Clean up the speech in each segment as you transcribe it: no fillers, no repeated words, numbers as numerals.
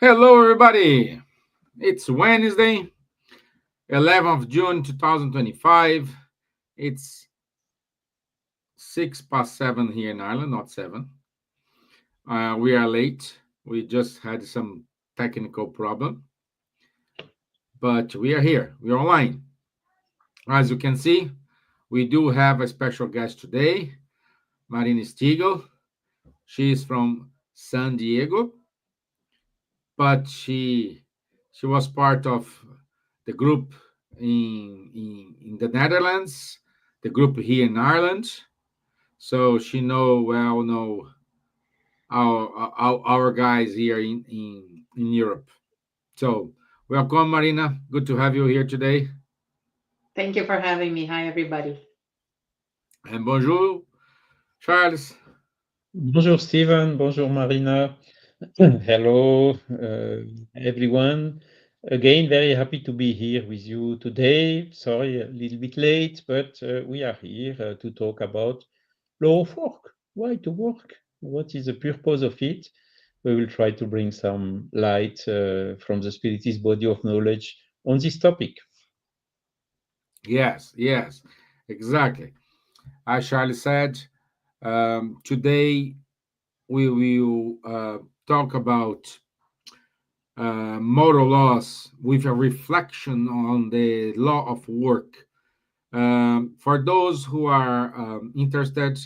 Hello, everybody. It's Wednesday, 11th of June, 2025. It's 6 past 7 here in Ireland, not 7. We are late. We just had some technical problem, but we are here. We are online. As you can see, we do have a special guest today, Marina Steagall. She is from San Diego, but she was part of the group in the Netherlands, the group here in Ireland. So she know our guys here in Europe. So welcome, Marina. Good to have you here today. Thank you for having me. Hi, everybody. And bonjour, Charles. Bonjour Steven, bonjour Marina. Hello everyone. Again, very happy to be here with you today. Sorry, a little bit late, but we are here to talk about law of work. Why to work? What is the purpose of it? We will try to bring some light from the Spiritist body of knowledge on this topic. Yes, exactly. As Charles said, today we will talk about moral laws with a reflection on the law of work. For those who are interested,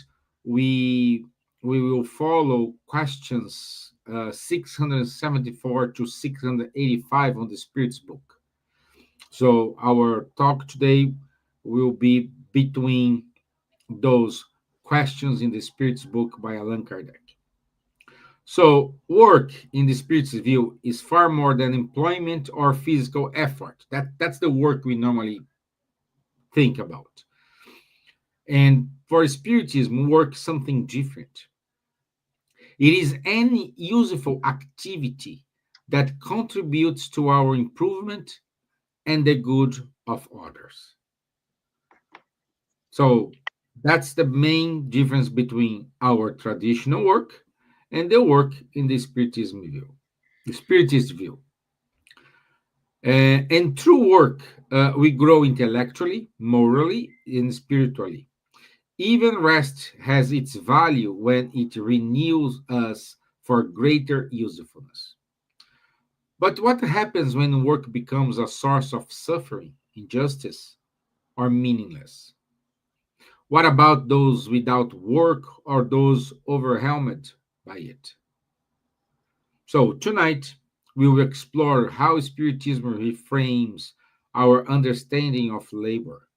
we we will follow questions 674 to 685 on the Spirit's book. So our talk today will be between those questions in the Spirit's book by Allan Kardec. So, work in the Spirit's view is far more than employment or physical effort. That's the work we normally think about. And for Spiritism, work is something different. It is any useful activity that contributes to our improvement and the good of others. So, that's the main difference between our traditional work and the work in the Spiritism view, the Spiritist view. And through work, we grow intellectually, morally, and spiritually. Even rest has its value when it renews us for greater usefulness. But what happens when work becomes a source of suffering, injustice, or meaningless? What about those without work or those overwhelmed by it? So, tonight, we will explore how Spiritism reframes our understanding of labor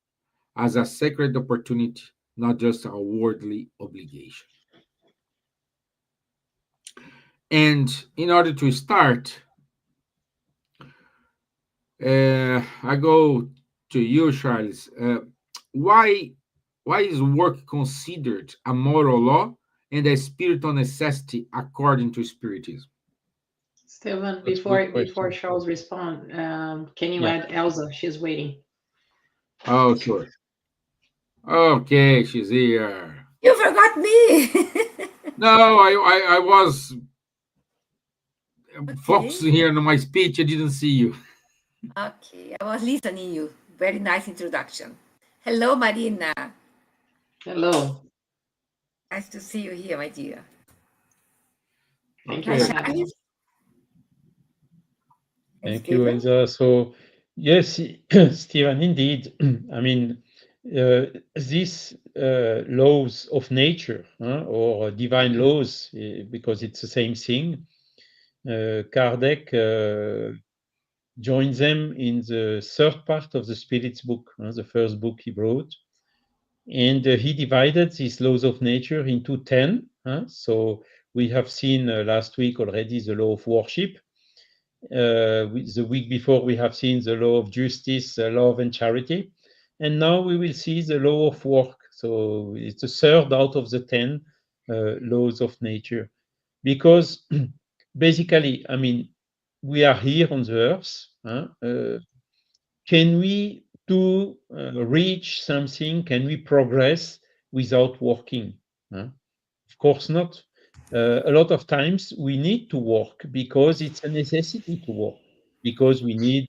as a sacred opportunity, not just a worldly obligation. And in order to start, I go to you, Charles. Why, why is work considered a moral law and a spiritual necessity according to Spiritism? Stevan, That's a good before question. Charles respond, can you Yeah. add Elsa? She's waiting. Oh, sure. Okay, she's here. You forgot me. No, I was Okay. focusing here on my speech. I didn't see you. Okay. I was listening you. Very nice introduction. Hello, Marina. Hello. Nice to see you here, my dear. Thank you Hi, Okay. for having us. Charles. Hi, Thank you, Steven. Elsa. So, yes, Stephen, indeed. I mean, these laws of nature or divine laws, because it's the same thing, Kardec joined them in the third part of the Spirit's book, the first book he wrote. And he divided these laws of nature into 10. So we have seen last week already the law of worship. The week before, we have seen the law of justice, love, and charity. And now we will see the law of work. So it's the third out of the 10 laws of nature. Because basically, I mean, we are here on the earth. Can we do reach something? Can we progress without working? Of course not. A lot of times we need to work because it's a necessity to work, because we need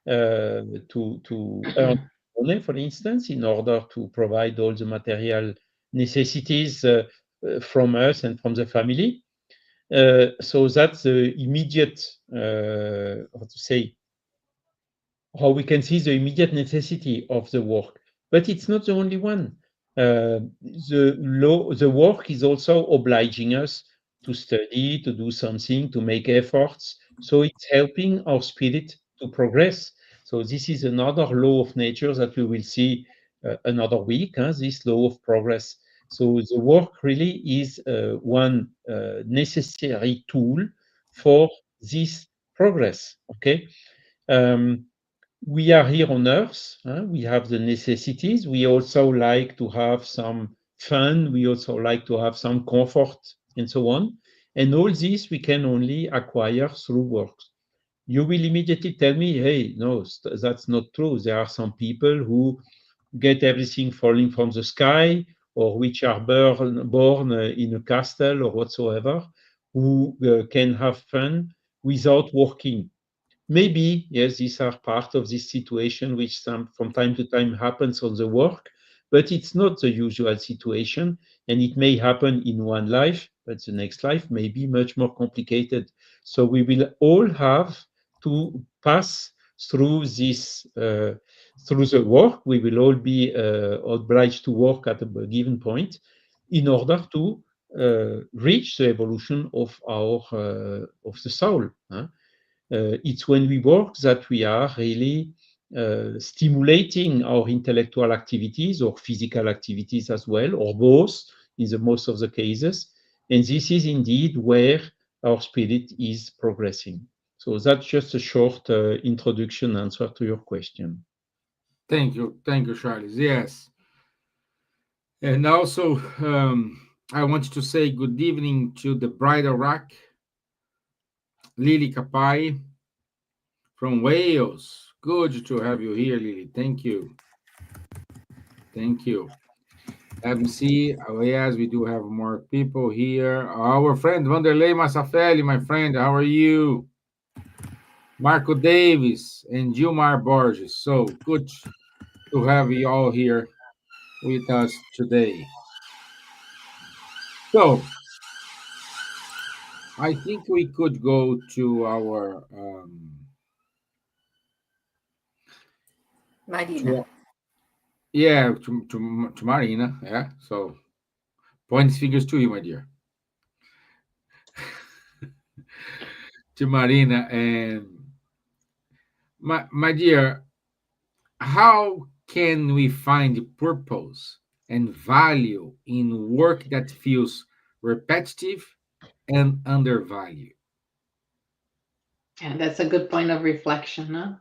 to earn money, for instance, in order to provide all the material necessities from us and from the family. So that's the immediate, how to say, how we can see the immediate necessity of the work. But it's not the only one. The work is also obliging us to study, to do something, to make efforts. So it's helping our spirit to progress. So this is another law of nature that we will see another week, this law of progress. So the work really is one necessary tool for this progress. Okay. Um, we are here on Earth. We have the necessities. We also like to have some fun. We also like to have some comfort and so on. And all this we can only acquire through work. You will immediately tell me, hey, no, that's not true. There are some people who get everything falling from the sky, or which are born in a castle or whatsoever, who can have fun without working. Maybe, yes, these are part of this situation which from time to time happens on the work, but it's not the usual situation, and it may happen in one life, but the next life may be much more complicated. So we will all have to pass through this, through the work. We will all be obliged to work at a given point in order to reach the evolution of our of the soul. It's when we work that we are really stimulating our intellectual activities or physical activities as well, or both in the most of the cases. And this is indeed where our spirit is progressing. So that's just a short introduction answer to your question. Thank you, Charles. Yes, and also I want to say good evening to the bridal rack, Lily Kapai from Wales. Good to have you here, Lily. Thank you. Thank you. MC, oh, yes, we do have more people here. Our friend Vanderlei Massafelli, my friend, how are you? Marco Davis and Gilmar Borges. So good to have you all here with us today. So I think we could go to our Marina. to, yeah, to Marina. Yeah. So points figures to you, my dear. To Marina and my dear, how can we find purpose and value in work that feels repetitive and undervalued? And that's a good point of reflection, huh?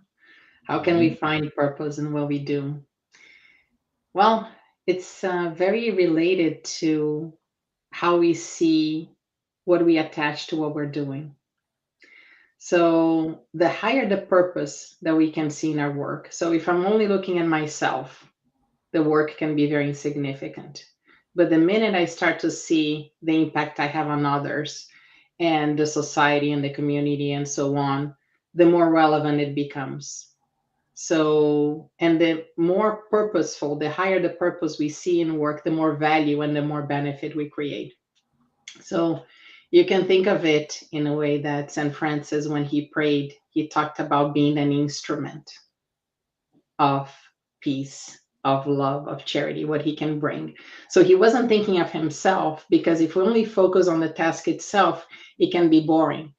How can we Mhm. find purpose in what we do? Well, it's very related to how we see what we attach to what we're doing. So, the higher the purpose that we can see in our work. So, if I'm only looking at myself, the work can be very insignificant. But the minute I start to see the impact I have on others and the society and the community and so on, the more relevant it becomes. So, and the more purposeful, the higher the purpose we see in work, the more value and the more benefit we create. So, you can think of it in a way that St. Francis, when he prayed, he talked about being an instrument of peace, of love, of charity, what he can bring. So he wasn't thinking of himself, because if we only focus on the task itself, it can be boring.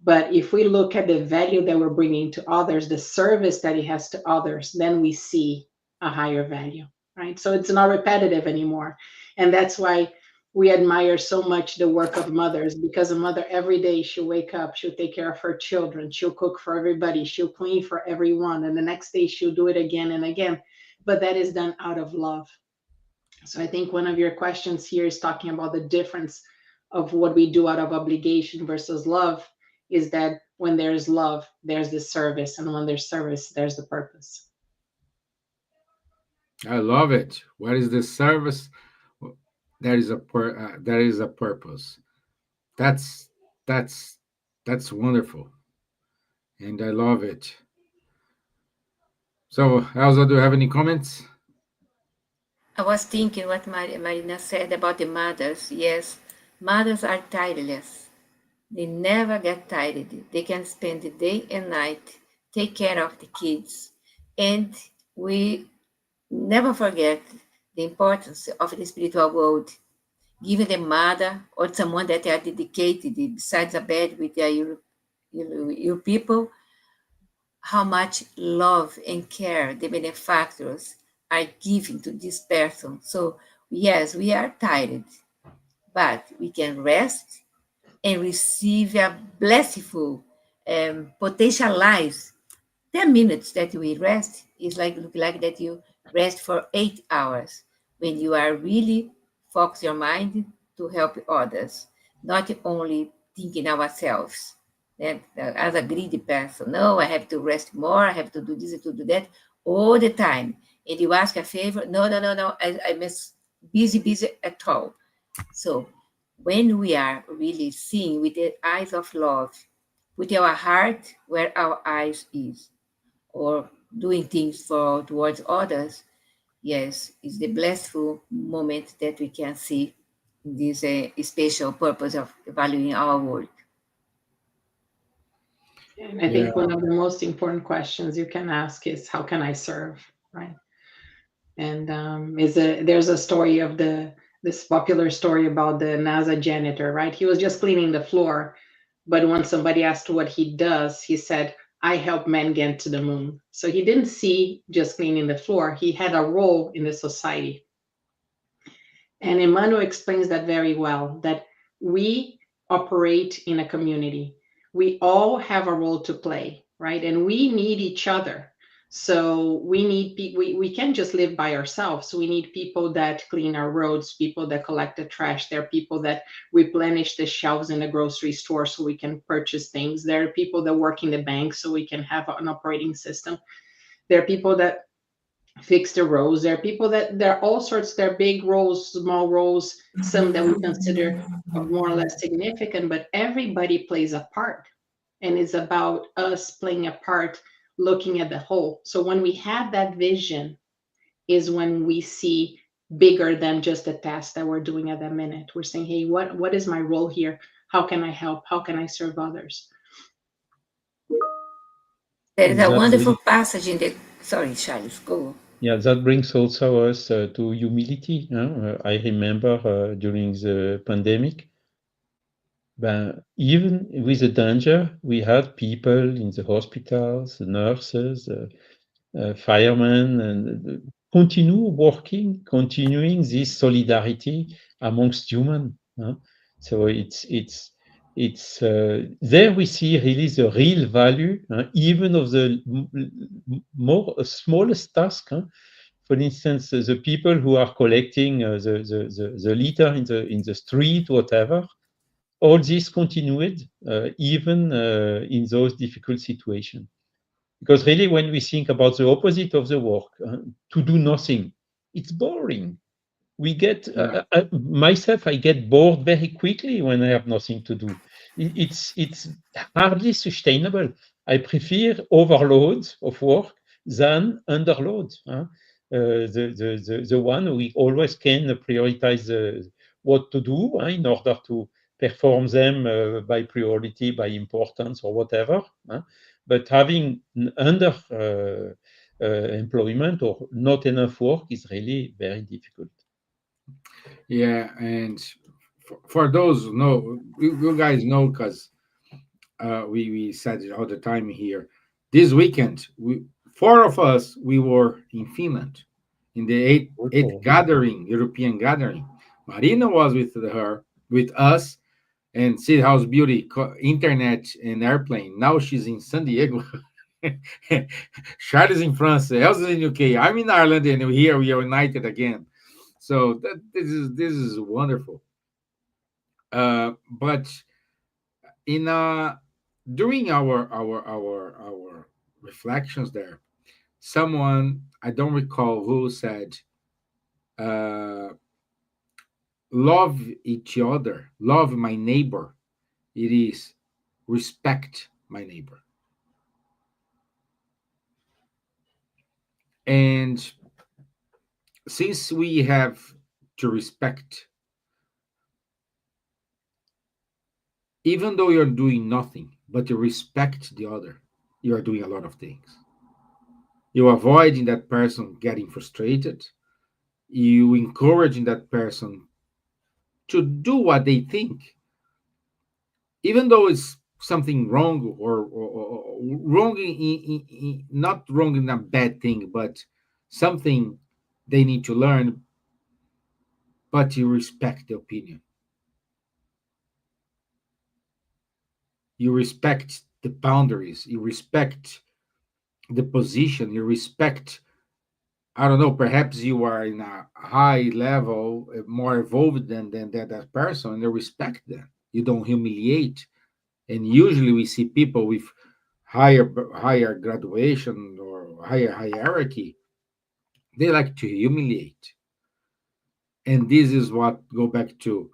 But if we look at the value that we're bringing to others, the service that he has to others, then we see a higher value, right? So it's not repetitive anymore. And that's why we admire so much the work of mothers, because a mother every day, she'll wake up, she'll take care of her children, she'll cook for everybody, she'll clean for everyone, and the next day she'll do it again and again. But that is done out of love. So I think one of your questions here is talking about the difference of what we do out of obligation versus love, is that when there's love, there's the service, and when there's service, there's the purpose. I love it. What is the service? There is a purpose. that's that's that's wonderful, and I love it. So, Elsa, do you have any comments? I was thinking what Marina said about the mothers. Yes, mothers are tireless. They never get tired. They can spend the day and night, take care of the kids. And we never forget the importance of the spiritual world. Giving the mother or someone that are dedicated besides a bed with your people, how much love and care the benefactors are giving to this person. So, yes, we are tired, but we can rest and receive a blissful, potentialized 10 minutes that we rest is like look like that you rest for 8 hours when you are really focus your mind to help others, not only thinking ourselves. That as a greedy person, no, I have to rest more, I have to do this, to do that all the time. And you ask a favor, no, no, no, no, I'm busy at all. So when we are really seeing with the eyes of love, put our heart where our eyes is, or doing things for towards others, yes, it's the blissful moment that we can see in this special purpose of valuing our work. And I Yeah, think one of the most important questions you can ask is, how can I serve, right? And there's a story of this popular story about the NASA janitor, right? He was just cleaning the floor, but when somebody asked what he does, he said, "I help men get to the moon." So he didn't see just cleaning the floor; he had a role in the society. And Emmanuel explains that very well, that we operate in a community. We all have a role to play, right? And we need each other. So we can't just live by ourselves. We need people that clean our roads, people that collect the trash. There are people that replenish the shelves in the grocery store so we can purchase things. There are people that work in the bank so we can have an operating system. There are people that fix the roles. There are people that there are all sorts, there are big roles, small roles, some that we consider more or less significant, but everybody plays a part. And it's about us playing a part, looking at the whole. So when we have that vision, is when we see bigger than just the task that we're doing at that minute. We're saying, hey, what is my role here? How can I help? How can I serve others? There is And a that wonderful brings, passage in the. Sorry, Charles, go. yeah, that brings also us to humility. I remember during the pandemic, even with the danger, we had people in the hospitals, nurses, firemen, and continue working, continuing this solidarity amongst human. So it's there we see really the real value, even of the more smallest task. For instance, the people who are collecting the litter in the street, whatever, all this continued even in those difficult situations. Because really, when we think about the opposite of the work, to do nothing, it's boring. We get myself, I get bored very quickly when I have nothing to do. It's hardly sustainable. I prefer overload of work than underload. The one we always can prioritize what to do in order to perform them by priority, by importance, or whatever. But having under employment or not enough work is really very difficult. yeah, and for those who know, you guys know, because we said it all the time here. This weekend, four of us we were in Finland in the eighth Oh, gathering, European gathering. Marina was with us, and see House Beauty, internet and airplane. Now she's in San Diego. Charles in France, Elsa's in UK. I'm in Ireland, and here we are united again. So this is wonderful. But in during our reflections there, someone, I don't recall who, said, uh, "Love each other, love my neighbor, It is respect my neighbor. And since we have to respect, even though you're doing nothing, but you respect the other, you are doing a lot of things. You're avoiding that person getting frustrated. You encouraging that person to do what they think, even though it's something wrong, or wrong not wrong in a bad thing, but something they need to learn, but you respect the opinion, you respect the boundaries, you respect the position, you respect, I don't know, perhaps you are in a high level, more evolved than that person, and you respect them. You don't humiliate. And usually we see people with higher graduation or higher hierarchy, they like to humiliate. And this is what go back to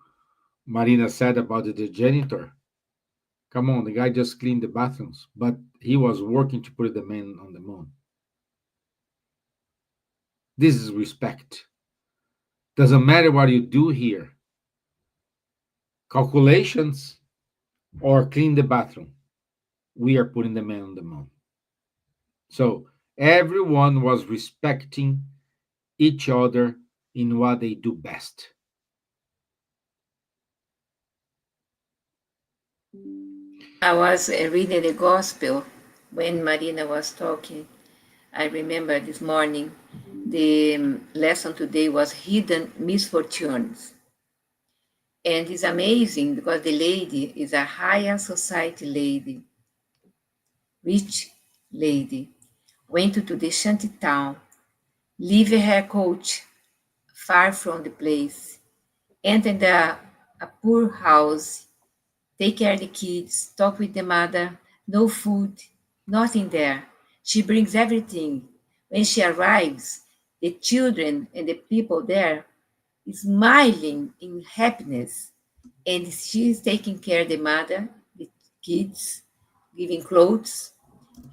Marina said about the janitor. Come on, the guy just cleaned the bathrooms, but he was working to put the man on the moon. This is respect. Doesn't matter what you do here, calculations or clean the bathroom, we are putting the man on the moon. So everyone was respecting each other in what they do best. I was reading the gospel when Marina was talking. I remember this morning the lesson today was hidden misfortunes. And it's amazing because the lady is a higher society lady, rich lady, went to the shanty town, leave her coach far from the place, entered a poor house, take care of the kids, talk with the mother, no food, nothing there. She brings everything. When she arrives, the children and the people there smiling in happiness. And she's taking care of the mother, the kids, giving clothes.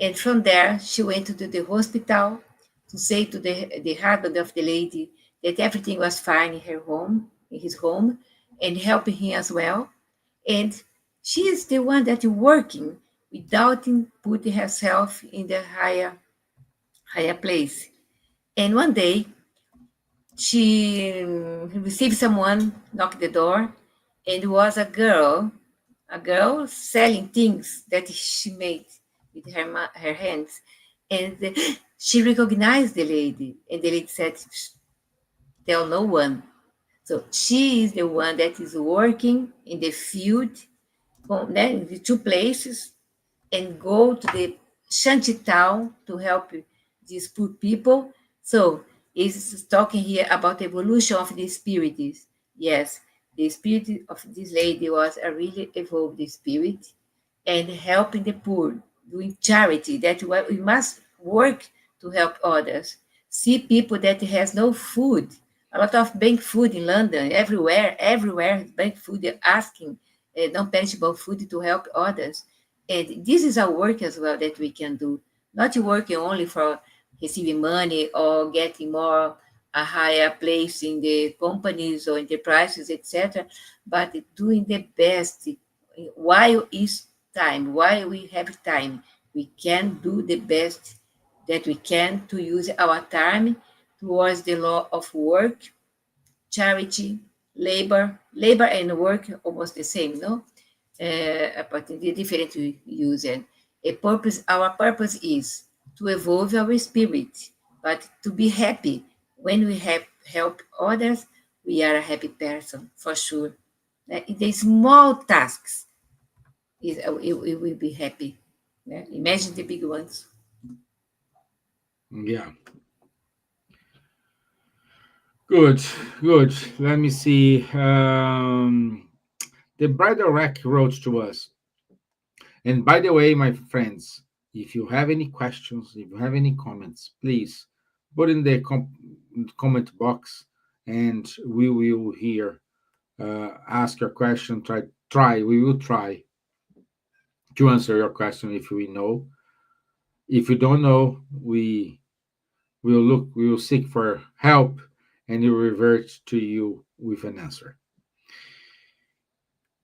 And from there, she went to the hospital to say to the husband of the lady that everything was fine in her home, in his home, and helping him as well. And she is the one that is working without putting herself in the higher place. And one day, she received someone knock the door, and it was a girl selling things that she made with her hands. And she recognized the lady, and the lady said, tell no one. So she is the one that is working in the field, in the two places, and go to the shanty town to help these poor people. So it's talking here about evolution of the spirits. Yes, the spirit of this lady was a really evolved spirit and helping the poor, doing charity. That we must work to help others. See people that has no food. A lot of bank food in London, everywhere bank food asking non-perishable food to help others. And this is a work as well that we can do, not working only for receiving money or getting more a higher place in the companies or enterprises, etc., but doing the best while is time, while we have time, we can do the best that we can to use our time towards the law of work, charity, labor and work almost the same, no? But the different we use it. Our purpose is to evolve our spirit, but to be happy. When we have help others, we are a happy person for sure. The small tasks it will be happy. Yeah? Imagine the big ones. Yeah. Good, good. Let me see. The Bridal Rack wrote to us. And by the way, my friends, if you have any questions, if you have any comments, please put in the comment box, and we will here ask your question. We will try to answer your question if we know. If you don't know, we will seek for help and we will revert to you with an answer.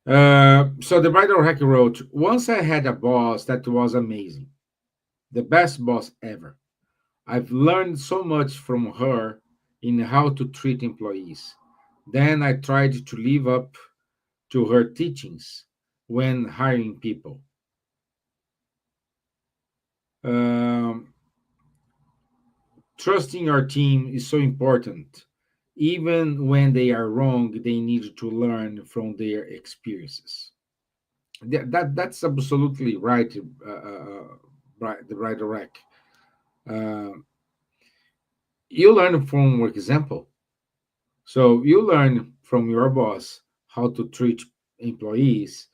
So the writer Hack wrote, once I had a boss that was amazing, the best boss ever. I've learned so much from her in how to treat employees. Then I tried to live up to her teachings when hiring people. Um, Trusting your team is so important. Even when they are wrong, they need to learn from their experiences. That's absolutely right, right, the right direct. Uh, you learn from example. So you learn from your boss how to treat employees,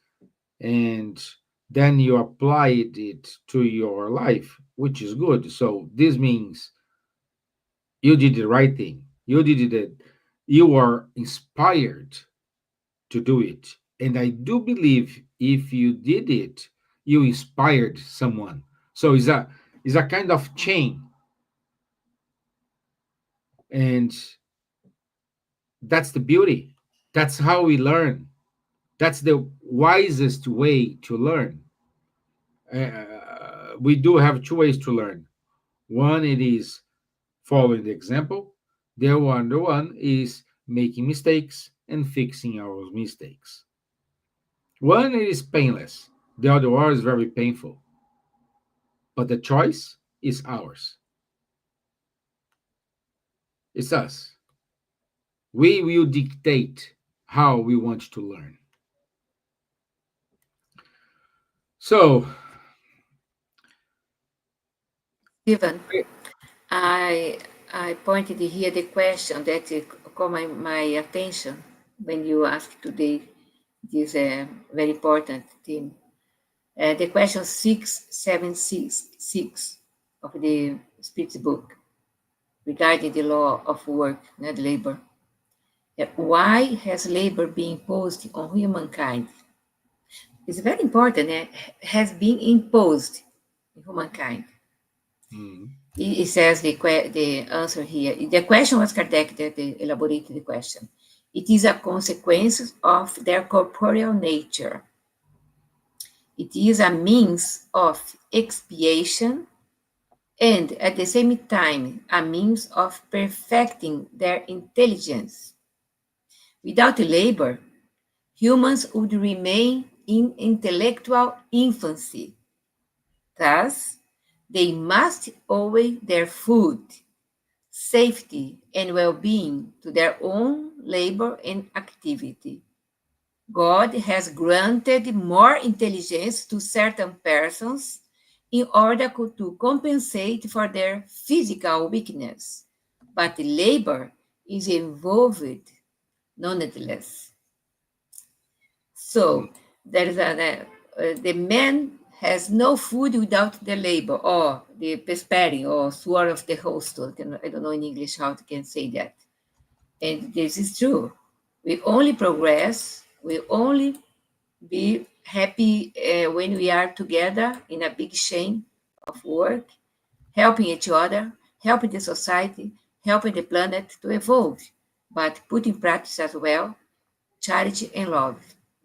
and then you applied it to your life, which is good. So this means you did the right thing. You did it. You are inspired to do it. And I do believe if you did it, you inspired someone. So it's a kind of chain. And that's the beauty. That's how we learn. That's the wisest way to learn. We do have two ways to learn. One, it is following the example. The one is making mistakes and fixing our mistakes. One is painless. The other one is very painful. But the choice is ours. It's us. We will dictate how we want to learn. So, Steven, I I pointed here the question that caught my attention when you asked today this very important theme. The question 676 of the Spirit's book regarding the law of work and labor. Why has labor been imposed on humankind? It's very important. It has been imposed on humankind. mm, It says the answer here. The question was Kardec that elaborated the question. It is a consequence of their corporeal nature. It is a means of expiation and at the same time a means of perfecting their intelligence. Without labor, humans would remain in intellectual infancy. Thus, they must owe their food, safety, and well being to their own labor and activity. God has granted more intelligence to certain persons in order to compensate for their physical weakness, but labor is involved nonetheless. mm, So there is the man has no food without the labor, or the pesperi, or sword of the host. I don't know in English how to can say that. And this is true. We only progress, we only be happy when we are together in a big chain of work, helping each other, helping the society, helping the planet to evolve, but put in practice as well charity and love.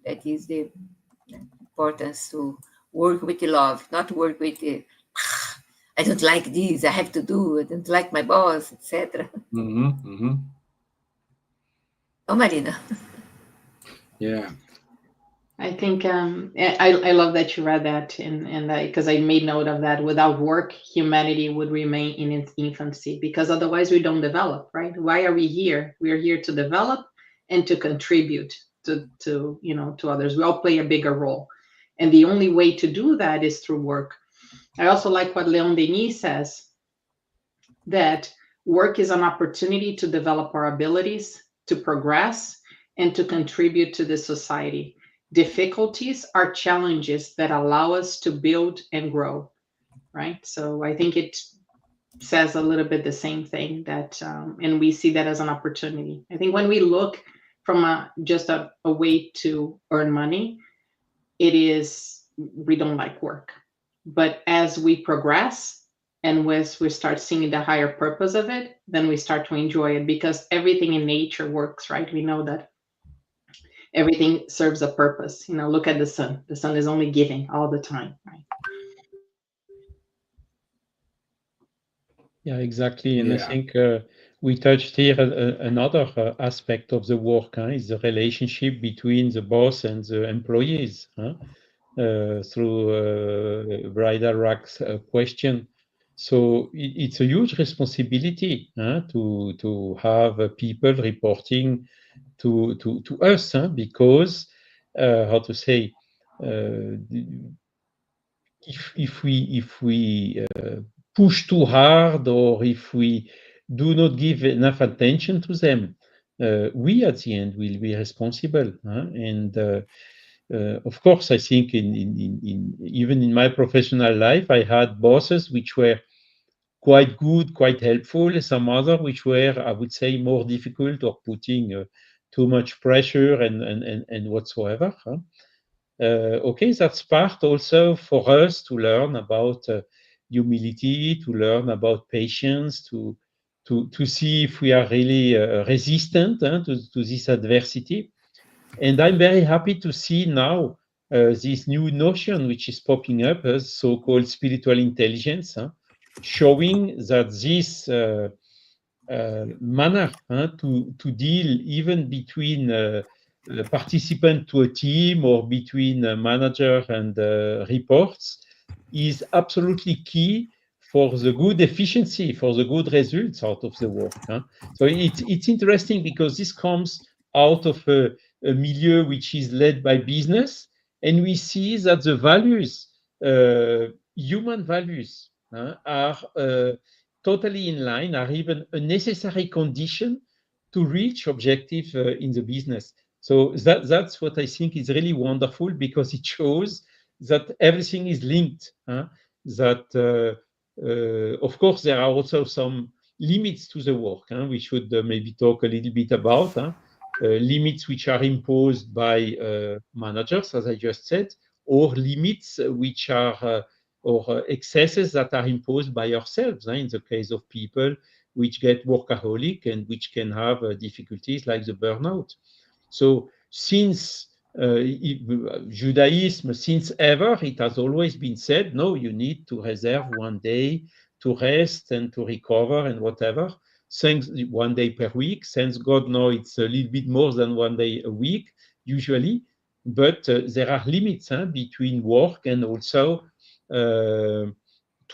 That is the importance to work with love, not work with I don't like this, I have to do, I don't like my boss, etc. mhm, mhm. Oh, Marina. Yeah. I think I love that you read that, and because I made note of that. Without work, humanity would remain in its infancy, because otherwise we don't develop, right? Why are we here? We are here to develop and to contribute to to others. We all play a bigger role, and the only way to do that is through work. I also like what Leon Denis says, that work is an opportunity to develop our abilities, to progress, and to contribute to the society. Difficulties are challenges that allow us to build and grow, right? So I think it says a little bit the same thing, that, and we see that as an opportunity. I think when we look from just a way to earn money, it is we don't like work. But as we progress and as we start seeing the higher purpose of it, then we start to enjoy it, because everything in nature works, right? We know that everything serves a purpose. Look at the sun. The sun is only giving all the time, right? Yeah, exactly. And I Yeah. think we touched here another aspect of the work, is the relationship between the boss and the employees, through Brida Rack's question. So it's a huge responsibility to have people reporting to us, because how to say, if we push too hard, or if we do not give enough attention to them, we at the end will be responsible. And of course, I think even in my professional life, I had bosses which were quite good, quite helpful. Some other which were, I would say, more difficult, or putting too much pressure and whatsoever. Okay, that's part also for us to learn about humility, to learn about patience, to see if we are really resistant to this adversity. And I'm very happy to see now this new notion which is popping up as so-called spiritual intelligence, showing that this manner to deal even between participant to a team, or between manager and reports, is absolutely key for the good efficiency, for the good results out of the work. So it's interesting, because this comes out of a milieu which is led by business, and we see that the values, human values, are totally in line, are even a necessary condition to reach objective in the business. So that's what I think is really wonderful, because it shows that everything is linked. That of course there are also some limits to the work. We should maybe talk a little bit about limits which are imposed by managers, as I just said, or limits which are or excesses that are imposed by ourselves, in the case of people which get workaholic and which can have difficulties like the burnout. So since Judaism, since ever, it has always been said, no, you need to reserve one day to rest and to recover and whatever. Thanks, one day per week. Thanks God, now it's a little bit more than one day a week, usually. But there are limits between work and also to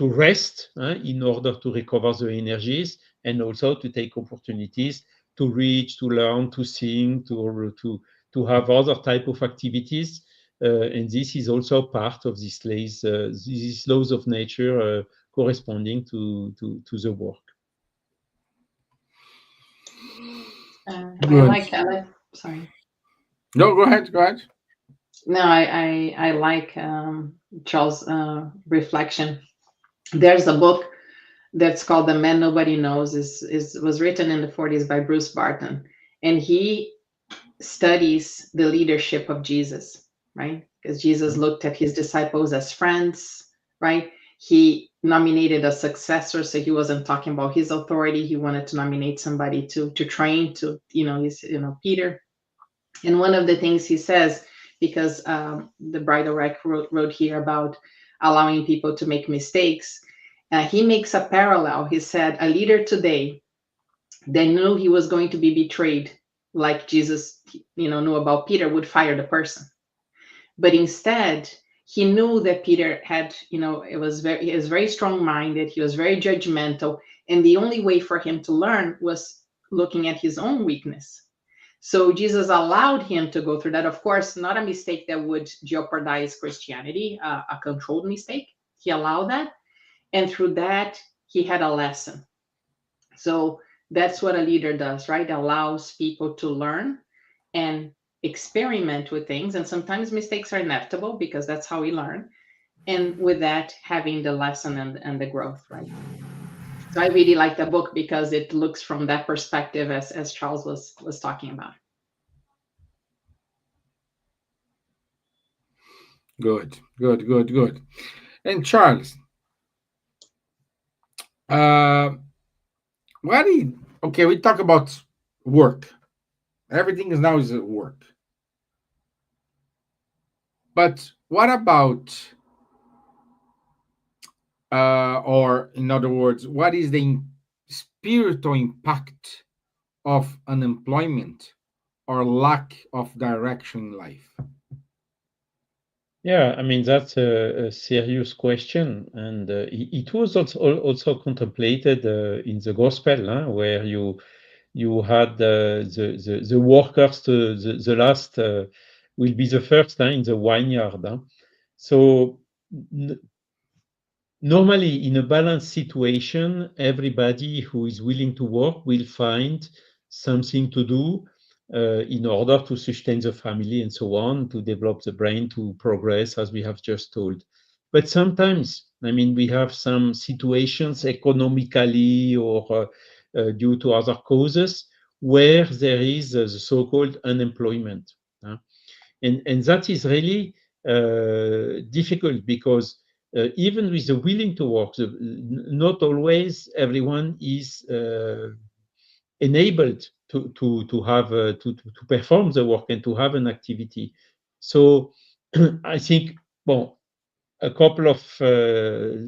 rest in order to recover the energies, and also to take opportunities to reach, to learn, to sing, to have other type of activities. And this is also part of these laws of nature corresponding to the work. I like, sorry. No, go ahead. Go ahead. No, I like Charles' reflection. There's a book that's called "The Man Nobody Knows." Was written in the 40s by Bruce Barton, and he studies the leadership of Jesus, right? Because Jesus looked at his disciples as friends, right? He nominated a successor, so he wasn't talking about his authority. He wanted to nominate somebody to train, Peter. And one of the things he says, because the Bridal Rack wrote here about allowing people to make mistakes, he makes a parallel. He said, a leader today that knew he was going to be betrayed, like Jesus, knew about Peter, would fire the person. But instead, he knew that Peter had, he was very strong-minded. He was very judgmental. And the only way for him to learn was looking at his own weakness. So Jesus allowed him to go through that. Of course, not a mistake that would jeopardize Christianity, a controlled mistake. He allowed that. And through that, he had a lesson. So that's what a leader does, right? Allows people to learn and experiment with things. And sometimes mistakes are inevitable, because that's how we learn. And with that, having the lesson and the growth, right? So I really like the book, because it looks from that perspective, as Charles was talking about. Good, good, good, good. And Charles, uh, what is okay? We talk about work. Everything is now is at work. But what about, or in other words, what is the spiritual impact of unemployment or lack of direction in life? Yeah, I mean, that's a serious question. And it was also contemplated in the gospel, huh, where you had the workers, the last will be the first in the vineyard. Huh? So normally, in a balanced situation, everybody who is willing to work will find something to do in order to sustain the family and so on, to develop the brain, to progress, as we have just told. But sometimes, I mean, we have some situations economically or due to other causes where there is the so-called unemployment. And that is really difficult because even with the willing to work, not always everyone is enabled to have to perform the work and to have an activity. So I think, well, a couple of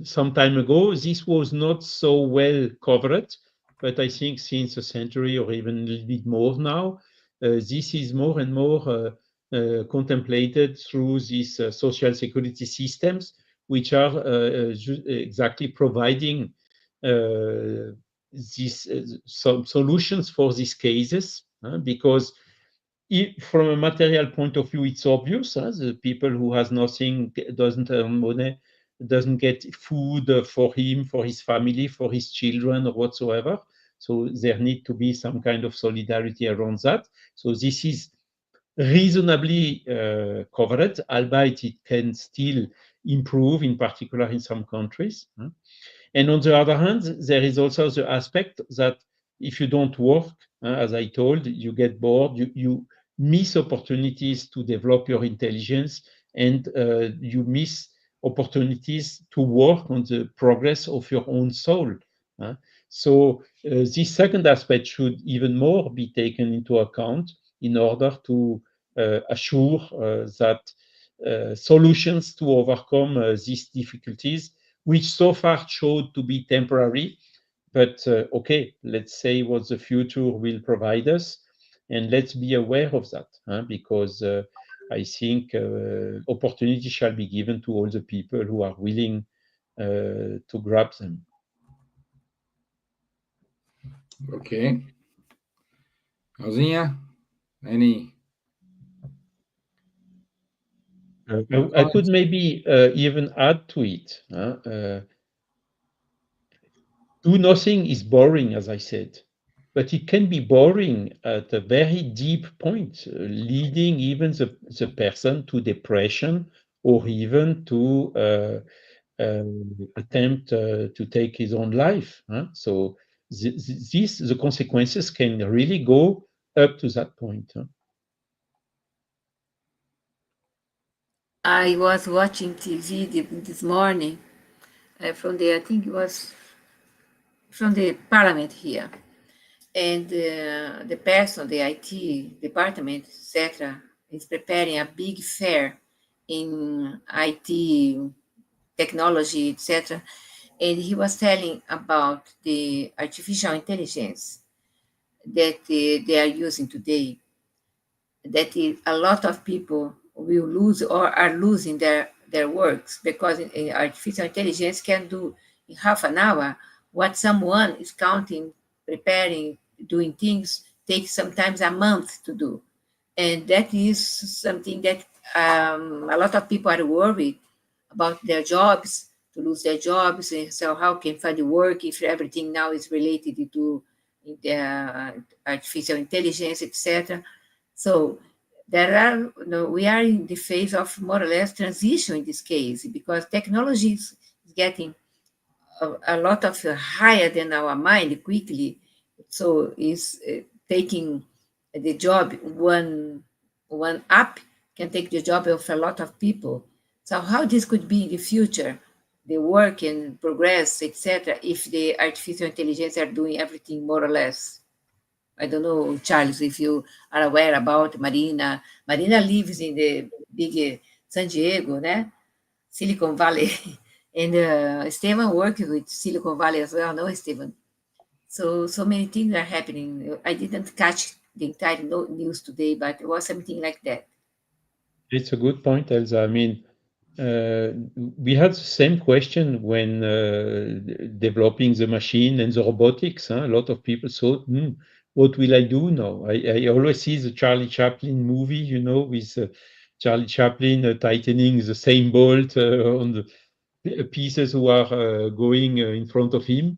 some time ago, this was not so well covered, but I think since a century or even a little bit more now, this is more and more contemplated through these social security systems, which are exactly providing these some solutions for these cases, because from a material point of view, it's obvious. The people who has nothing, doesn't earn money, doesn't get food for him, for his family, for his children, or whatsoever. So there need to be some kind of solidarity around that. So this is reasonably covered, albeit it can still improve, in particular in some countries. And on the other hand, there is also the aspect that if you don't work, as I told, you get bored, you miss opportunities to develop your intelligence, and you miss opportunities to work on the progress of your own soul. So this second aspect should even more be taken into account in order to assure that solutions to overcome these difficulties, which so far showed to be temporary. But okay, let's say what the future will provide us, and let's be aware of that, because I think opportunity shall be given to all the people who are willing to grab them. Okay. Alzinha, any I could maybe even add to it. Do nothing is boring, as I said, but it can be boring at a very deep point, leading even the person to depression or even to attempt to take his own life. So the consequences can really go up to that point. I was watching TV this morning from the, I think it was from the parliament here. And the person, the IT department, etc., is preparing a big fair in IT technology, etc. And he was telling about the artificial intelligence that they are using today, that a lot of people will lose or are losing their works because artificial intelligence can do in half an hour what someone is counting, preparing, doing things takes sometimes a month to do. And that is something that a lot of people are worried about their jobs, to lose their jobs. And so how can find work if everything now is related to artificial intelligence, etc. So there are, we are in the phase of more or less transition in this case because technology is getting a lot of higher than our mind quickly. So is taking the job, one app can take the job of a lot of people. So how this could be in the future, the work and progress, etc., if the artificial intelligence are doing everything more or less. I don't know, Charles, if you are aware about Marina. Marina lives in the big San Diego, né? Silicon Valley. And Stevan worked with Silicon Valley as well, no, Stevan? So many things are happening. I didn't catch the entire news today, but it was something like that. It's a good point, Elsa. I mean, we had the same question when developing the machine and the robotics. Huh? A lot of people thought, what will I do now? I always see the Charlie Chaplin movie, you know, with Charlie Chaplin tightening the same bolt on the pieces who are going in front of him.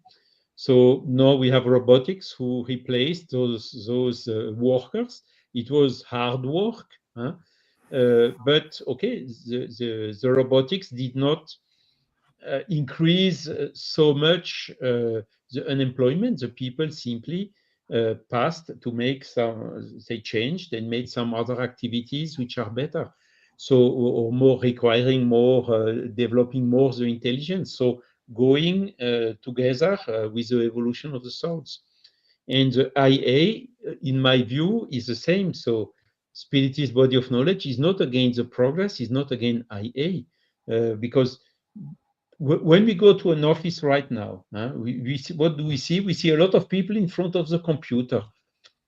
So now we have robotics who replaced those workers. It was hard work, huh? But okay, the robotics did not increase so much the unemployment. The people simply passed to make some, they changed and made some other activities which are better. So, or more requiring more, developing more the intelligence. So, going together with the evolution of the souls. And the IA, in my view, is the same. So, Spiritist body of knowledge is not against the progress, is not against IA, because when we go to an office right now, we see, what do we see? We see a lot of people in front of the computer.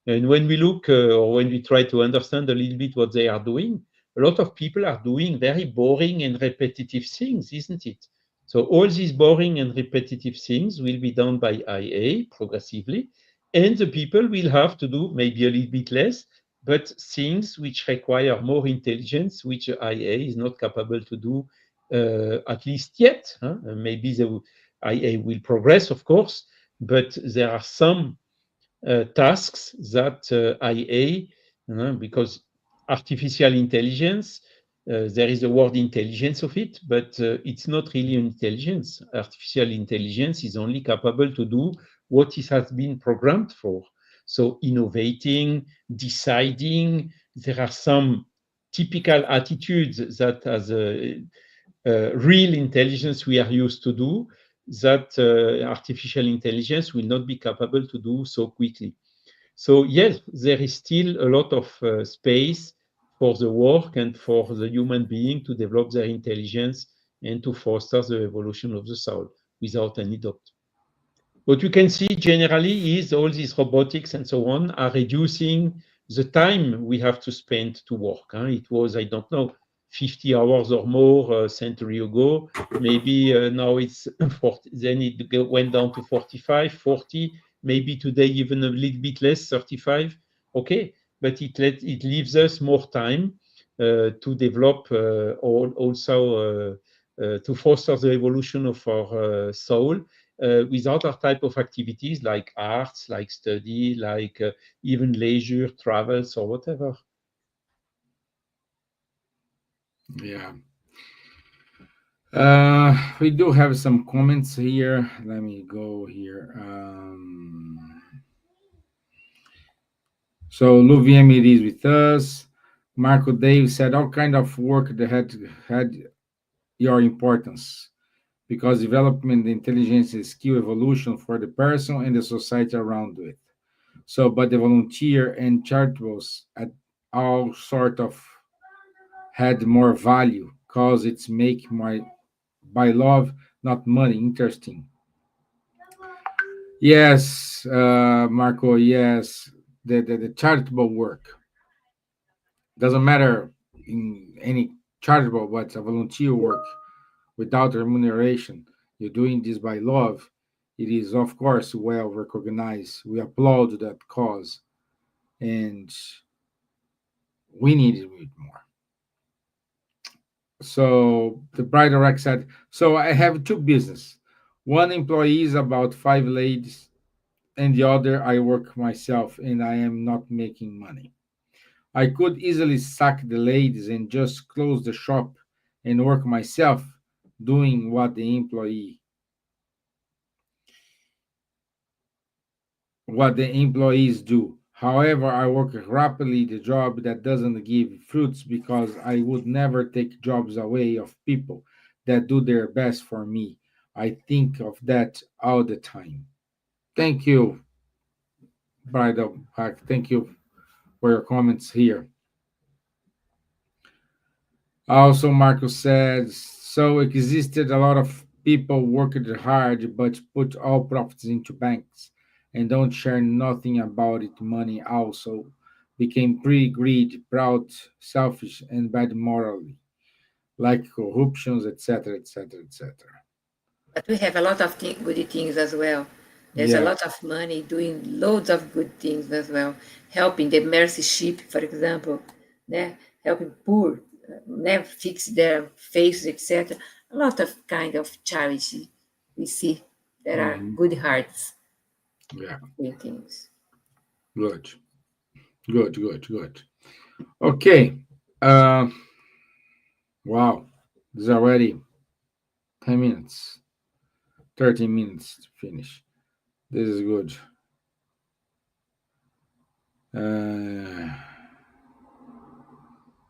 And when we look or when we try to understand a little bit what they are doing, a lot of people are doing very boring and repetitive things, isn't it? So all these boring and repetitive things will be done by IA progressively, and the people will have to do maybe a little bit less, but things which require more intelligence, which IA is not capable to do, at least yet. Maybe the IA will progress, of course, but there are some tasks that IA, because artificial intelligence, there is a word intelligence of it, but it's not really an intelligence. Artificial intelligence is only capable to do what it has been programmed for. So innovating, deciding, there are some typical attitudes that as a real intelligence we are used to do that artificial intelligence will not be capable to do so quickly. So yes, there is still a lot of space for the work and for the human being to develop their intelligence and to foster the evolution of the soul without any doubt. What you can see generally is all these robotics and so on are reducing the time we have to spend to work. It was, I don't know, 50 hours or more a century ago. Maybe now it's 40, then it went down to 45, 40, maybe today even a little bit less, 35. Okay, but it leaves us more time to develop also to foster the evolution of our soul with other type of activities like arts, like study, like even leisure, travels, or whatever. Yeah. We do have some comments here. Let me go here. So Louviam it is with us. Marco Dave said all kind of work that had your importance because development, intelligence, is skill evolution for the person and the society around it. So, but the volunteer and charitables at all sort of had more value cause it's make my by love, not money. Interesting. Yes, Marco. Yes, the charitable work doesn't matter in any charitable, but a volunteer work without remuneration. You're doing this by love. It is, of course, well recognized. We applaud that cause, and we need it more. So the bride direct said, so I have two business. One employee is about five ladies, and the other I work myself, and I am not making money. I could easily sack the ladies and just close the shop and work myself, doing what the employees do. However, I work rapidly the job that doesn't give fruits because I would never take jobs away of people that do their best for me. I think of that all the time. Thank you, Bridal Pack. Thank you for your comments here. Also, Marcus says, so existed a lot of people worked hard but put all profits into banks and don't share nothing about it. Money also became pretty greedy, proud, selfish, and bad morally, like corruptions, etc., etc., etc. But we have a lot of good things as well. There's a Yeah. lot of money doing loads of good things as well, helping the mercy ship, for example, né? Helping poor, fix their faces, etc. A lot of kind of charity we see. There are Mhm. good hearts Yeah. doing things. Good. Good. Good. Good. Okay. Uh, wow. It's already 10 minutes, 13 minutes to finish. This is good. Uh,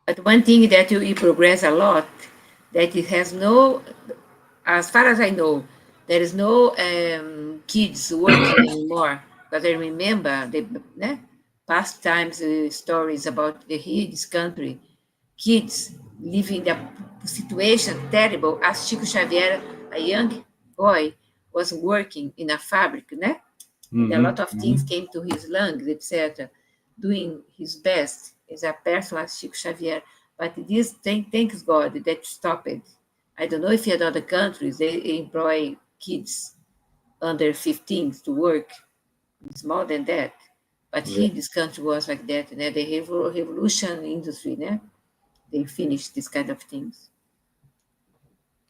But one thing that you progress a lot, that it has no, as far as I know, there is no kids working anymore. But I remember the past times stories about this country, kids living the situation terrible as Chico Xavier, a young boy, was working in a fabric, né? And a lot mhm, of things mhm. came to his lungs, etc., doing his best as a person like Chico Xavier. But this thing, thanks God, that stopped it. I don't know if in other countries they employ kids under 15 to work. It's more than that. But Yeah, here, this country was like that. The revolution industry, né? They finished this kind of things.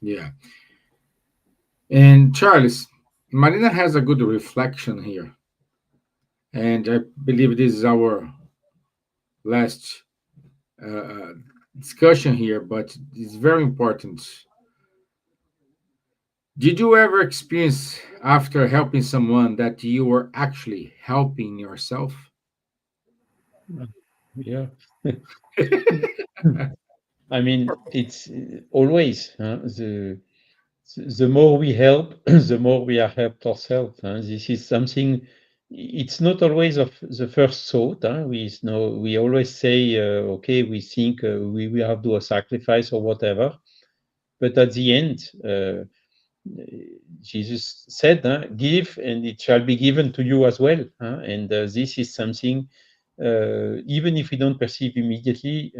yeah. And Charles, Marina has a good reflection here, and I believe this is our last uh, discussion here, but it's very important. Did you ever experience after helping someone that you were actually helping yourself? Yeah. I mean, it's always the more we help, the more we are helped ourselves. This is something. It's not always of the first thought. We always say, okay, we think we have to do a sacrifice or whatever, but at the end, Jesus said, "Give, and it shall be given to you as well." And this is something, even if we don't perceive immediately,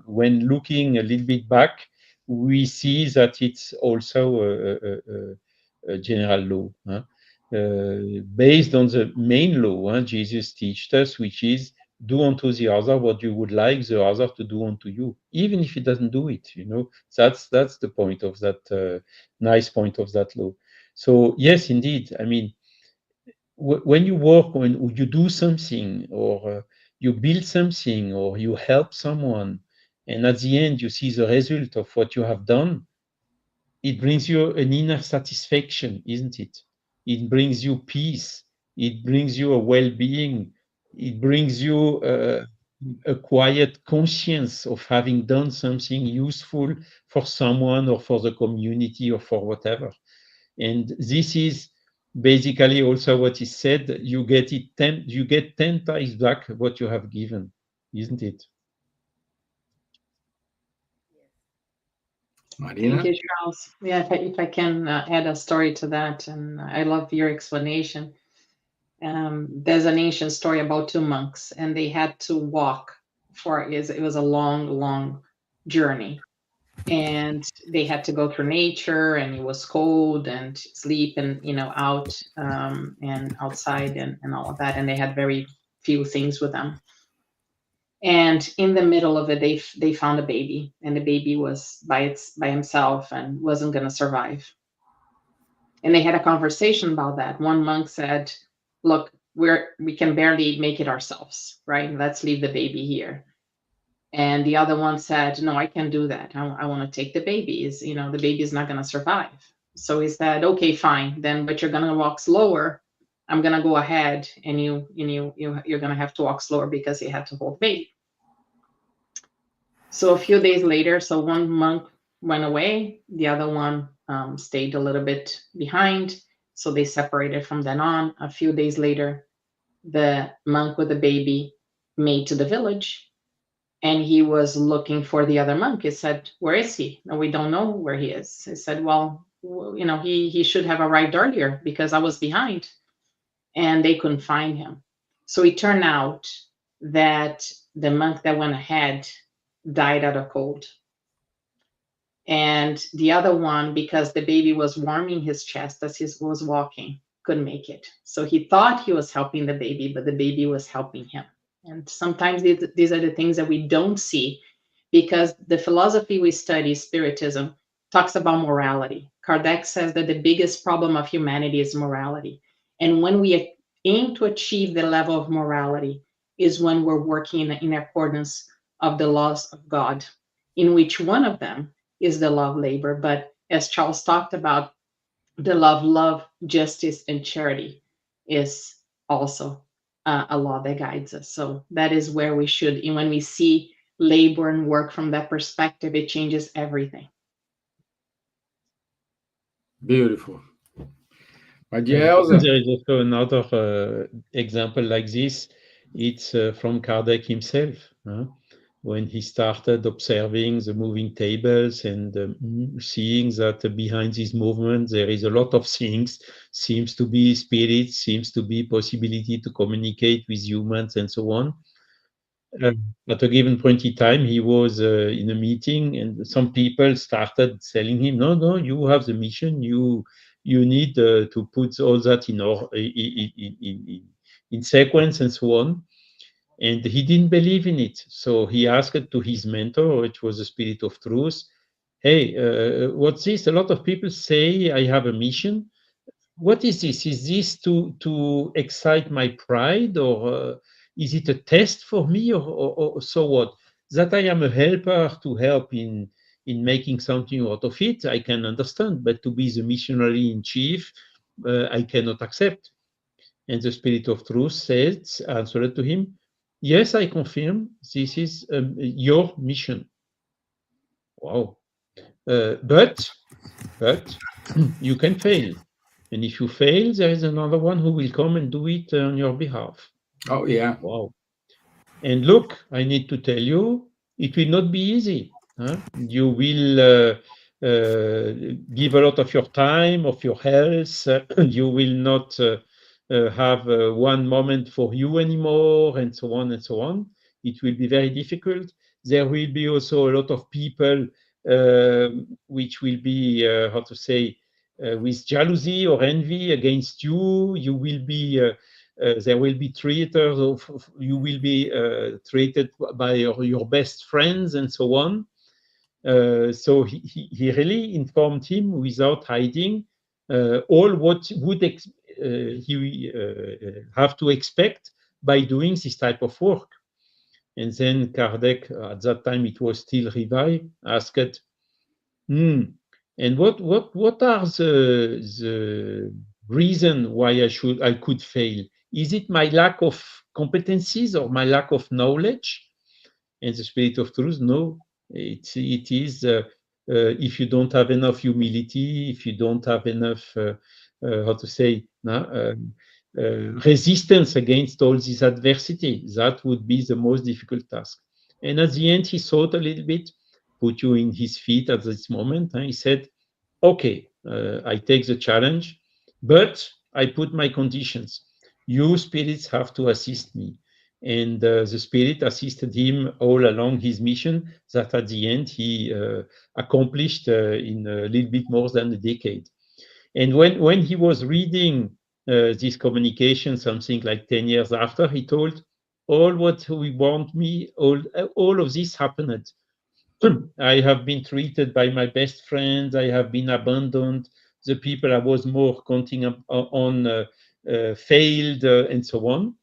when looking a little bit back, we see that it's also a general law, based on the main law Jesus teaches us, which is do unto the other what you would like the other to do unto you, even if he doesn't do it. That's the point of that. Nice point of that law. So yes, indeed. I mean, when you work, when you do something, or you build something, or you help someone, and at the end you see the result of what you have done, it brings you an inner satisfaction, isn't it? It brings you peace. It brings you a well-being. It brings you a quiet conscience of having done something useful for someone or for the community or for whatever. And this is basically also what is said. You get 10 times back what you have given, isn't it? Thank Marina? you, Charles. Yeah, if I can add a story to that, and I love your explanation. There's an ancient story about two monks, and they had to walk it was a long, long journey, and they had to go through nature, and it was cold, and sleep, and out and outside, and all of that, and they had very few things with them. And in the middle of it, they found a baby, and the baby was by himself and wasn't going to survive. And they had a conversation about that. One monk said, "Look, we can barely make it ourselves, right? Let's leave the baby here." And the other one said, "No, I can't do that. I want to take the baby. The baby is not going to survive." So he said, "Okay, fine, then, but you're going to walk slower I'm gonna go ahead, and you're gonna have to walk slower because he had to hold baby. So a few days later, so one monk went away, the other one stayed a little bit behind. So they separated from then on. A few days later, the monk with the baby made to the village, and he was looking for the other monk. He said, "Where is he?" "No, we don't know where he is." He said, "Well, he should have arrived earlier because I was behind." And they couldn't find him. So it turned out that the monk that went ahead died out of cold. And the other one, because the baby was warming his chest as he was walking, couldn't make it. So he thought he was helping the baby, but the baby was helping him. And sometimes these are the things that we don't see, because the philosophy we study, Spiritism, talks about morality. Kardec says that the biggest problem of humanity is morality. And when we aim to achieve the level of morality is when we're working in accordance of the laws of God, in which one of them is the law of labor. But as Charles talked about, the law of love, justice, and charity is also a law that guides us. So that is where we should, and when we see labor and work from that perspective, it changes everything. Beautiful. But yeah, Elsa. There is also another example like this. It's from Kardec himself. When he started observing the moving tables and seeing that behind this movement there is a lot of things, seems to be spirits, seems to be possibility to communicate with humans and so on. At a given point in time, he was in a meeting, and some people started telling him, "No, you have the mission. You need to put all that in sequence and so on." And he didn't believe in it. So he asked to his mentor, which was the Spirit of Truth, "Hey, what's this? A lot of people say I have a mission. What is this? Is this to excite my pride, or is it a test for me, or so what? That I am a helper to help in making something out of it, I can understand. But to be the missionary in chief, I cannot accept." And the Spirit of Truth answered to him, "Yes, I confirm, this is your mission." Wow. But you can fail. And if you fail, there is another one who will come and do it on your behalf. Oh, yeah. Wow. And look, I need to tell you, it will not be easy. You will give a lot of your time, of your health. You will not have one moment for you anymore, and so on and so on. It will be very difficult. There will be also a lot of people which will be, how to say, with jealousy or envy against you. You will be, there will be traitors, you will be treated by your best friends and so on. So he really informed him without hiding all what would he have to expect by doing this type of work. And then Kardec, at that time it was still revived, asked, and what are the reason why I could fail? Is it my lack of competencies or my lack of knowledge? And the Spirit of Truth, no, it is if you don't have enough humility, if you don't have enough, how to say, resistance against all this adversity, that would be the most difficult task. And at the end, he thought a little bit, put you in his feet at this moment, and he said, "Okay, I take the challenge, but I put my conditions. You spirits have to assist me." And the Spirit assisted him all along his mission, that at the end he accomplished in a little bit more than a decade. And when he was reading this communication, something like 10 years after, he told, "All what we want me, all of this happened. I have been treated by my best friends. I have been abandoned. The people I was more counting on failed, and so on."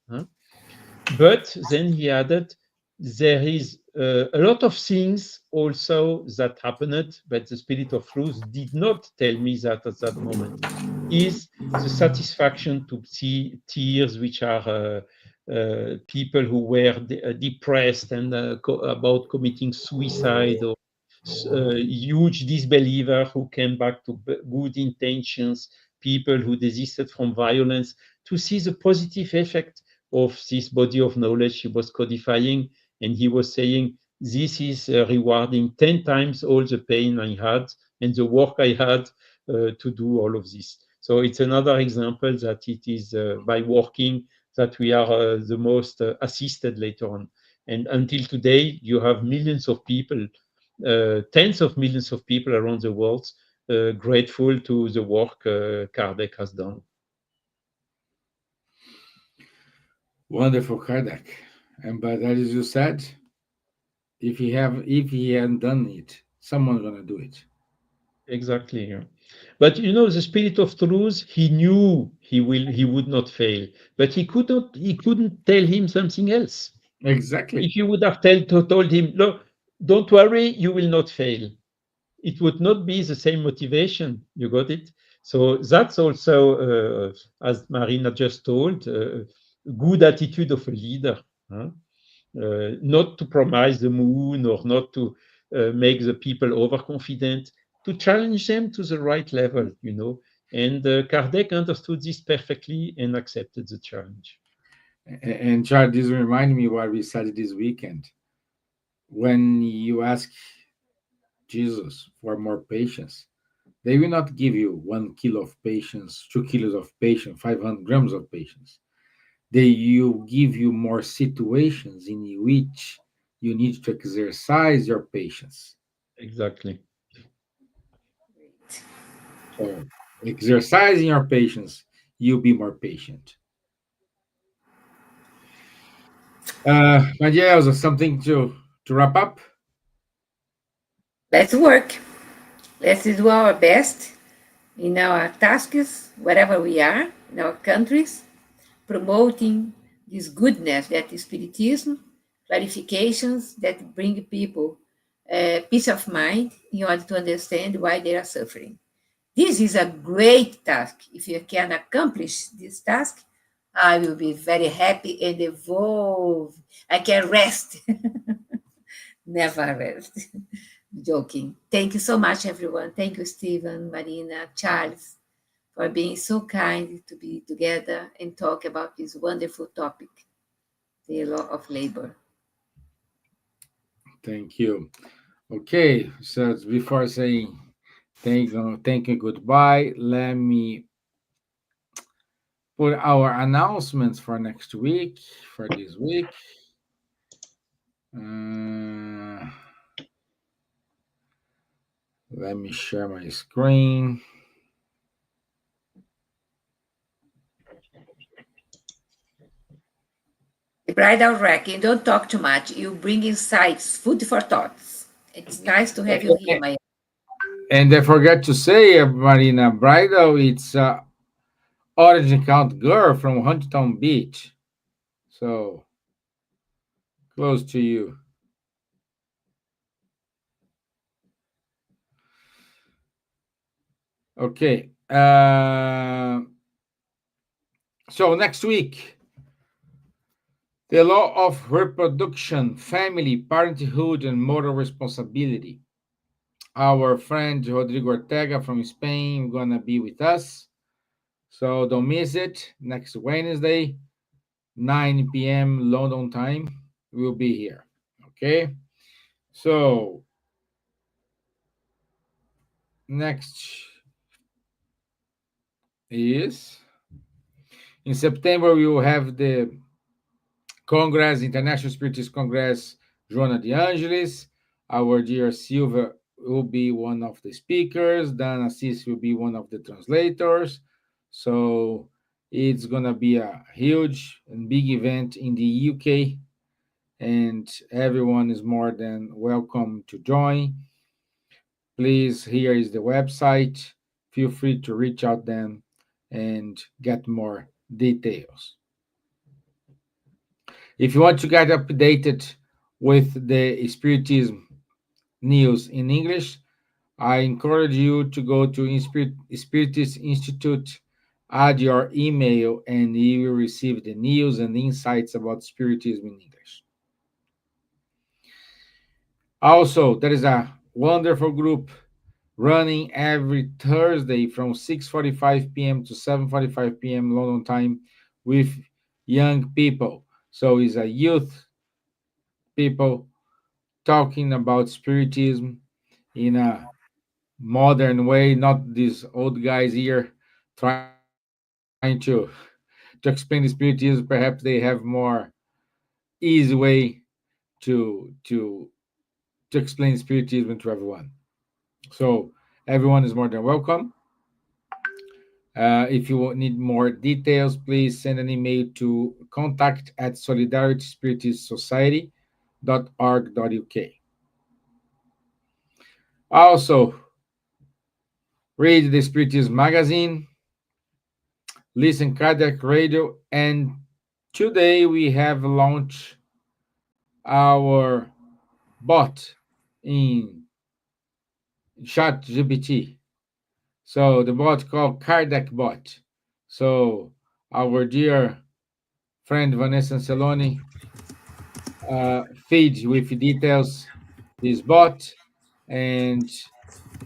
But then he added, there is a lot of things also that happened, but the Spirit of Truth did not tell me that at that moment. Is the satisfaction to see tears, which are people who were depressed and about committing suicide, or huge disbeliever who came back to good intentions, people who desisted from violence, to see the positive effect of this body of knowledge he was codifying. And he was saying, this is rewarding 10 times all the pain I had and the work I had to do all of this. So it's another example that it is by working that we are the most assisted later on. And until today, you have millions of people, tens of millions of people around the world grateful to the work Kardec has done. Wonderful, Kardec. And but as you said, if he hadn't done it, someone's gonna do it. Exactly. Yeah. But you know, the Spirit of Truth, he knew he would not fail, but he couldn't tell him something else. Exactly. If you would have told him, no, don't worry, you will not fail, it would not be the same motivation. You got it? So that's also, as Marina just told, good attitude of a leader. Huh? Not to promise the moon, or not to make the people overconfident, to challenge them to the right level, you know. And Kardec understood this perfectly and accepted the challenge. And Chad, this remind me what we said this weekend. When you ask Jesus for more patience, they will not give you 1 kilo of patience, 2 kilos of patience, 500 grams of patience. They will give you more situations in which you need to exercise your patience. Exactly. Great. So, exercising your patience, you'll be more patient. Nadja, Elsa, something to wrap up? Let's work. Let's do our best in our tasks, wherever we are, in our countries, promoting this goodness that is Spiritism, clarifications that bring people peace of mind in order to understand why they are suffering. This is a great task. If you can accomplish this task, I will be very happy and evolve. I can rest, never rest. Joking. Thank you so much, everyone. Thank you, Steven, Marina, Charles, for being so kind to be together and talk about this wonderful topic, the law of labor. Thank you. Okay, so before saying thank you, goodbye, let me put our announcements for next week, for this week. Uh, let me share my screen. The bridal racking, don't talk too much. You bring insights, food for thoughts. It's nice to have you here, Maya. And I forgot to say, Marina, bridal, it's Orange Count girl from Huntington Beach. So close to you. Okay. So next week, the law of reproduction, family, parenthood, and moral responsibility. Our friend Rodrigo Ortega from Spain gonna be with us. So don't miss it. Next Wednesday, 9 p.m. London time, we'll be here. Okay. So next is in September, we will have the Congress, International Spiritist Congress, Joana de Angelis. Our dear Silvia will be one of the speakers. Dan Assis will be one of the translators. So it's going to be a huge and big event in the UK, and everyone is more than welcome to join. Please, here is the website. Feel free to reach out them and get more details. If you want to get updated with the Spiritism news in English, I encourage you to go to Spiritist Institute, add your email, and you will receive the news and insights about Spiritism in English. Also, there is a wonderful group running every Thursday from 6:45 p.m. to 7:45 p.m. London time with young people. So it's a youth people talking about Spiritism in a modern way, not these old guys here trying to explain the spiritism. Perhaps they have more easy way to explain spiritism to everyone. So everyone is more than welcome. If you need more details, please send an email to contact at solidarityspiritistsociety.org.uk. Also, read the Spiritism magazine, listen Kardec radio, and today we have launched our bot in Chat GPT. So the bot called Kardec bot. So our dear friend Vanessa Anceloni feeds with details this bot and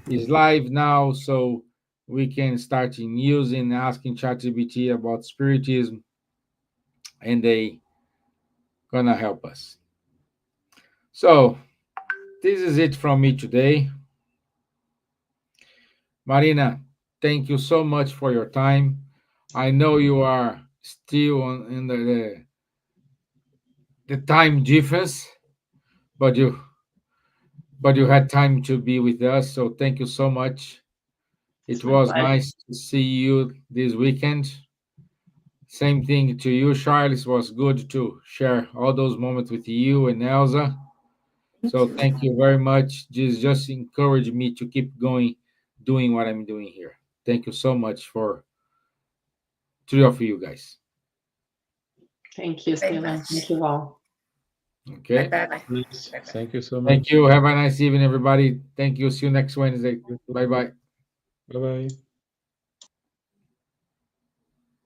is live now, so we can start in using asking ChatGPT about spiritism, and they gonna help us. So this is it from me today. Marina, thank you so much for your time. I know you are still in the time difference, but you had time to be with us, so thank you so much. It's It my was pleasure. nice to see you this weekend. Same thing to you, Charles. It was good to share all those moments with you and Elsa. So thank you very much. Just encourage me to keep going, doing what I'm doing here. Thank you so much for three of you guys. Thank you, Very Stevan. Thank much. you all. Bye Okay. bye. Bye Yes, bye. thank you so Thank much. you. Have a nice evening, everybody. Thank you. See you next Wednesday. You too. Bye bye. Bye bye.